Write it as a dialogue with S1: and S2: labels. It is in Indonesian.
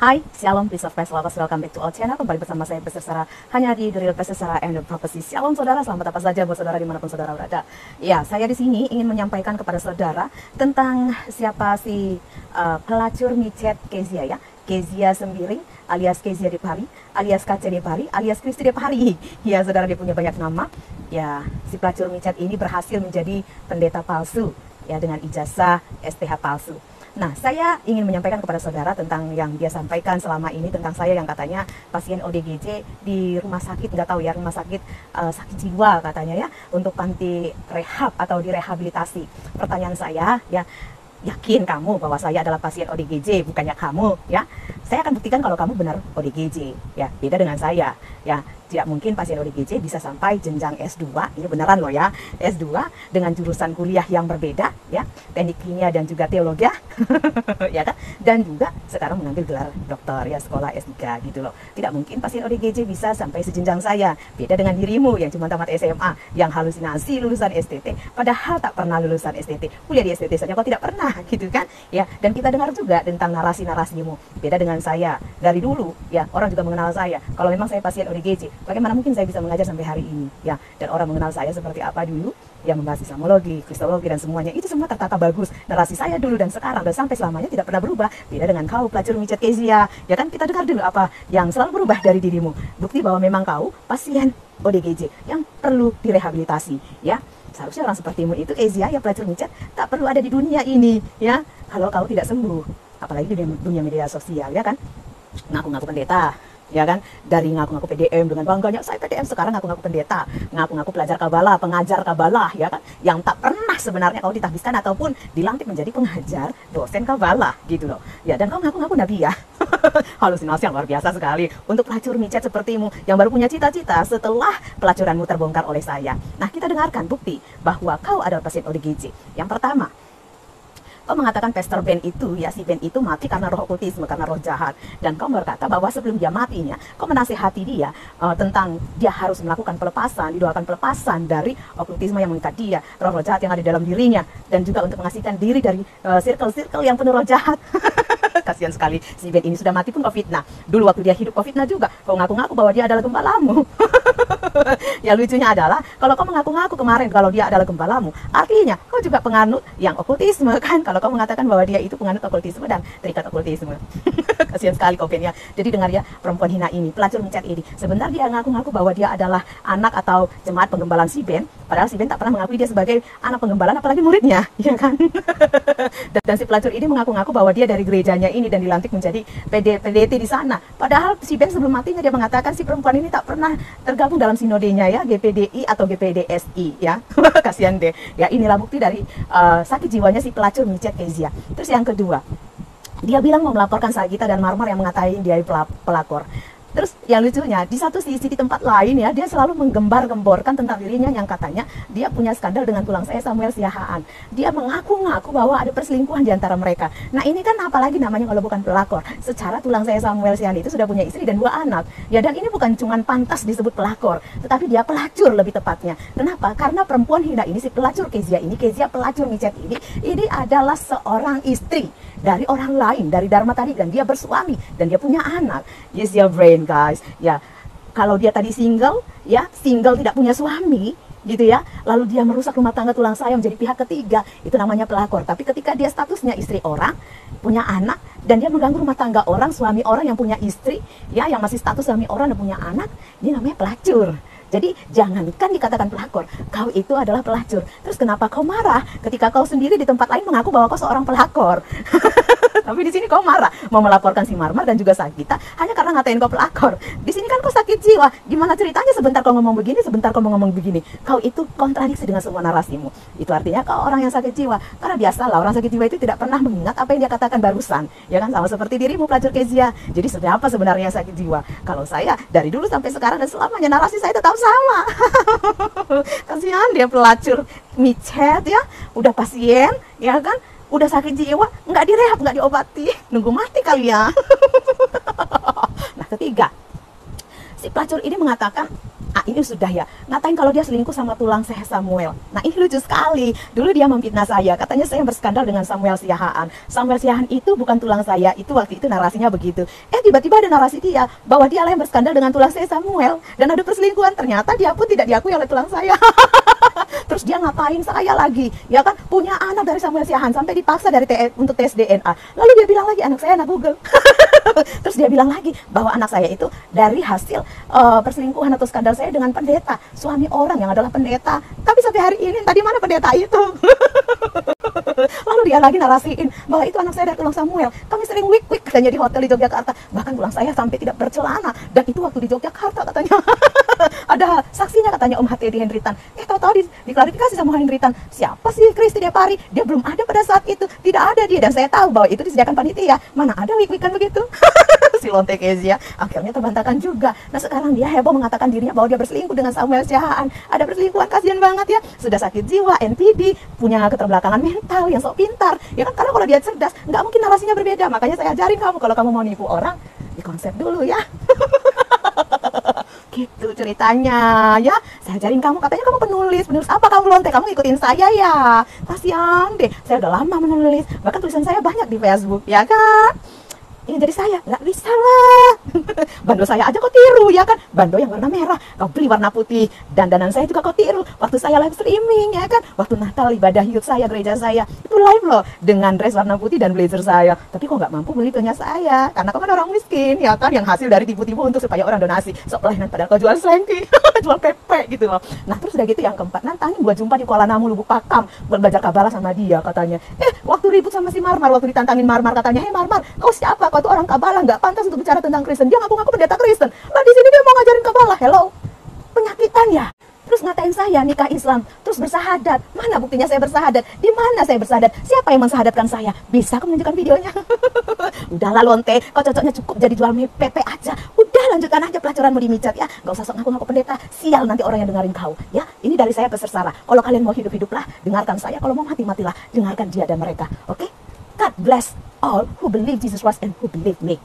S1: Hai, Shalom, peace of Christ, lovers, welcome back to our channel. Kembali bersama saya, Pastor Sarah, hanya di The Real Pastor Sarah and the Prophecy. Shalom saudara, selamat apa saja buat saudara dimanapun saudara berada. Ya, saya di sini ingin menyampaikan kepada saudara tentang siapa si pelacur micet Kezia ya. Kezia Sembiring, alias Kezia Depari, alias Kace Depari, alias Kristi Depari. Ya, saudara, dia punya banyak nama. Ya, si pelacur micet ini berhasil menjadi pendeta palsu ya, dengan ijazah STH palsu. Nah, saya ingin menyampaikan kepada saudara tentang yang dia sampaikan selama ini tentang saya yang katanya pasien ODGJ di rumah sakit, nggak tahu ya, rumah sakit sakit jiwa katanya ya, untuk panti rehab atau direhabilitasi. Pertanyaan saya ya, yakin kamu bahwa saya adalah pasien ODGJ, bukannya kamu ya? Saya akan buktikan kalau kamu benar ODGJ ya, beda dengan saya ya. Tidak mungkin pasien ODGJ bisa sampai jenjang S2, ini beneran loh ya, S2 dengan jurusan kuliah yang berbeda ya, teknik kimia dan juga teologi ya kan, dan juga sekarang mengambil gelar dokter ya, sekolah S3 gitu loh. Tidak mungkin pasien ODGJ bisa sampai sejenjang saya, beda dengan dirimu yang cuma tamat SMA, yang halusinasi lulusan STT, padahal tak pernah lulusan STT, kuliah di STT saja kok tidak pernah gitu kan ya. Dan kita dengar juga tentang narasi-narasimu, beda dengan saya dari dulu ya, orang juga mengenal saya. Kalau memang saya pasien ODGJ, bagaimana mungkin saya bisa mengajar sampai hari ini ya, dan orang mengenal saya seperti apa dulu ya, membahas Islamologi, Kristologi dan semuanya itu semua tertata bagus. Narasi saya dulu dan sekarang dan sampai selamanya tidak pernah berubah. Beda dengan kau pelacur micet Kezia ya kan, kita dengar dulu apa yang selalu berubah dari dirimu. Bukti bahwa memang kau pasien ODGJ yang perlu direhabilitasi ya. Seharusnya orang sepertimu itu Kezia ya, pelacur micet, tak perlu ada di dunia ini ya, kalau kau tidak sembuh. Apalagi di dunia media sosial ya kan, ngaku-ngaku pendeta ya kan, dari ngaku-ngaku PDM dengan bangganya saya PDM, sekarang ngaku-ngaku pendeta, ngaku-ngaku pelajar Kabbalah, pengajar Kabbalah ya kan, yang tak pernah sebenarnya kau ditahbiskan ataupun dilantik menjadi pengajar dosen Kabbalah gitu loh ya. Dan kau ngaku-ngaku nabi ya. Halusinasi yang luar biasa sekali untuk pelacur micet sepertimu yang baru punya cita-cita setelah pelacuranmu terbongkar oleh saya. Nah, kita dengarkan bukti bahwa kau adalah pasien ODGJ. Yang pertama, kau mengatakan Pastor Ben itu ya, si Ben itu mati karena roh okultisme, karena roh jahat. Dan kau berkata bahwa sebelum dia matinya, kau menasihati dia tentang dia harus melakukan pelepasan, didoakan pelepasan dari okultisme yang mengikat dia, roh-roh jahat yang ada di dalam dirinya, dan juga untuk mengasihkan diri dari circle-circle yang penuh roh jahat. Kasihan sekali, si Ben ini sudah mati pun kau fitnah. Dulu waktu dia hidup kau fitnah juga, kau ngaku-ngaku bahwa dia adalah gembalamu. Ya, lucunya adalah kalau kau mengaku-ngaku kemarin kalau dia adalah gembalamu, artinya kau juga penganut yang okultisme kan, kalau kau mengatakan bahwa dia itu penganut okultisme dan terikat okultisme. Kasihan sekali kau Ben ya. Jadi dengar ya, perempuan hina ini, pelacur micet ini, sebenarnya dia ngaku-ngaku bahwa dia adalah anak atau jemaat penggembalaan si Ben, padahal si Ben tak pernah mengakui dia sebagai anak penggembalaan, apalagi muridnya ya kan. Dan si pelacur ini mengaku-ngaku bahwa dia dari gerejanya ini dan dilantik menjadi PDT di sana, padahal si Ben sebelum matinya dia mengatakan si perempuan ini tak pernah tergabung dalam sinodenya ya, GPDI atau GPDSI ya. Kasihan deh ya. Inilah bukti dari sakit jiwanya si pelacur micet Kezia. Terus yang kedua, dia bilang mau melaporkan Sagita dan Marmar yang mengatain dia pelakor. Terus yang lucunya, di satu sisi di tempat lain ya, dia selalu menggembar-gemborkan tentang dirinya yang katanya dia punya skandal dengan tulang saya Samuel Siahaan. Dia mengaku-ngaku bahwa ada perselingkuhan di antara mereka. Nah, ini kan apalagi namanya kalau bukan pelakor. Secara tulang saya Samuel Siahaan itu sudah punya istri dan 2 anak. Ya, dan ini bukan cuma pantas disebut pelakor, tetapi dia pelacur lebih tepatnya. Kenapa? Karena perempuan hina ini, si pelacur Kezia ini, Kezia pelacur micet ini adalah seorang istri dari orang lain, dari Dharma tadi, dan dia bersuami dan dia punya anak. Yes, your brain guys ya. Kalau dia tadi single ya, single tidak punya suami gitu ya, lalu dia merusak rumah tangga tulang saya menjadi pihak ketiga, itu namanya pelakor. Tapi ketika dia statusnya istri orang, punya anak, dan dia mengganggu rumah tangga orang, suami orang yang punya istri ya, yang masih status suami orang dan punya anak, ini namanya pelacur. Jadi jangankan dikatakan pelakor, kau itu adalah pelacur. Terus kenapa kau marah ketika kau sendiri di tempat lain mengaku bahwa kau seorang pelakor? Tapi di sini kau marah, mau melaporkan si Marmar dan juga Sagita hanya karena ngatain kau pelakor. Di sini kan kau sakit jiwa. Gimana ceritanya sebentar kau ngomong begini, sebentar kau ngomong begini? Kau itu kontradiksi dengan semua narasimu. Itu artinya kau orang yang sakit jiwa. Karena biasalah orang sakit jiwa itu tidak pernah mengingat apa yang dia katakan barusan. Ya kan, sama seperti dirimu pelacur Kezia. Jadi siapa sebenarnya yang sakit jiwa? Kalau saya dari dulu sampai sekarang dan selamanya narasi saya tetap sama. Kasihan dia pelacur micet ya, udah pasien ya kan, udah sakit jiwa, nggak direhab, nggak diobati, nunggu mati kali ya. Nah, ketiga, si pelacur ini mengatakan Ini sudah ya, ngatain kalau dia selingkuh sama tulang saya Samuel. Nah, ini lucu sekali. Dulu dia memfitnah saya, katanya saya berskandal dengan Samuel Siahaan. Samuel Siahaan itu bukan tulang saya, itu waktu itu narasinya begitu. Tiba-tiba ada narasi dia, bahwa dia lah yang berskandal dengan tulang saya Samuel. Dan ada perselingkuhan, ternyata dia pun tidak diakui oleh tulang saya. Terus dia ngatain saya lagi, ya kan, punya anak dari Samuel Siahaan, sampai dipaksa untuk tes DNA. Lalu dia bilang lagi, anak saya anak Google. Terus dia bilang lagi, bahwa anak saya itu dari hasil perselingkuhan atau skandal saya dengan pendeta, suami orang yang adalah pendeta. Tapi sampai hari ini, tadi mana pendeta itu? Lalu dia lagi narasiin bahwa itu anak saya dari tulang Samuel. Kami sering week katanya di hotel di Yogyakarta. Bahkan tulang saya sampai tidak bercelana. Dan itu waktu di Yogyakarta katanya. Ada saksinya katanya Om H.T.D. Hendritan. Tahu-tahu diklarifikasi sama Hendritan. Siapa sih Kristi Depari? Dia belum ada pada saat itu. Tidak ada dia. Dan saya tahu bahwa itu disediakan panitia. Mana ada week-weekan begitu? Si Lonte Kezia akhirnya terbantahkan juga. Nah, sekarang dia heboh mengatakan dirinya bahwa dia berselingkuh dengan Samuel Siahaan. Ada perselingkuhan, kasihan banget ya. Sudah sakit jiwa, NPD, punya keterbelakangan mental, yang sok pintar. Ya kan, karena kalau dia cerdas, nggak mungkin narasinya berbeda. Makanya saya ajarin kamu, kalau kamu mau nipu orang, dikonsep dulu ya. Gitu ceritanya ya. Saya ajarin kamu, katanya kamu penulis apa kamu Lonte? Kamu ikutin saya ya. Kasihan deh, saya udah lama menulis. Bahkan tulisan saya banyak di Facebook, ya kan? Ini dari saya, nggak bisa lah. Bando saya aja kau tiru, ya kan? Bando yang warna merah, kau beli warna putih. Dandanan saya juga kau tiru. Waktu saya live streaming, ya kan? Waktu Natal ibadah youth saya, gereja saya, itu live loh, dengan dress warna putih dan blazer saya. Tapi kok nggak mampu beli punya saya, karena kau kan orang miskin, ya kan? Yang hasil dari tipu-tipu untuk supaya orang donasi. Sok pelayanan padahal kau jual selengki, jual pepek gitu loh. Nah, terus udah gitu yang keempat, nantangin buat jumpa di Kuala Namu, Lubuk Pakam, buat belajar kabalah sama dia katanya. Waktu ribut sama si Marmar, waktu ditantangin Marmar, katanya, "Hei Marmar, kau siapa? Kau tuh orang kabalah, nggak pantas untuk bicara tentang Kristen." Dia ngaku-ngaku pendeta Kristen. Lah di sini dia mau ngajarin kabalah. Hello, penyakitan ya. Terus ngatain saya nikah Islam, terus bersahadat. Mana buktinya saya bersahadat? Di mana saya bersahadat? Siapa yang mensahadatkan saya? Bisa aku menunjukkan videonya? Udahlah Lonte, kau cocoknya cukup jadi jual PP aja. Udah, lanjutkan aja pelajaranmu di micat ya. Gak usah sok ngaku-ngaku pendeta. Sial nanti orang yang dengerin kau. Ya, ini dari saya peser Sarah. Kalau kalian mau hidup-hiduplah, dengarkan saya. Kalau mau mati-matilah, dengarkan dia dan mereka. Oke? God bless all who believe Jesus Christ and who believe me.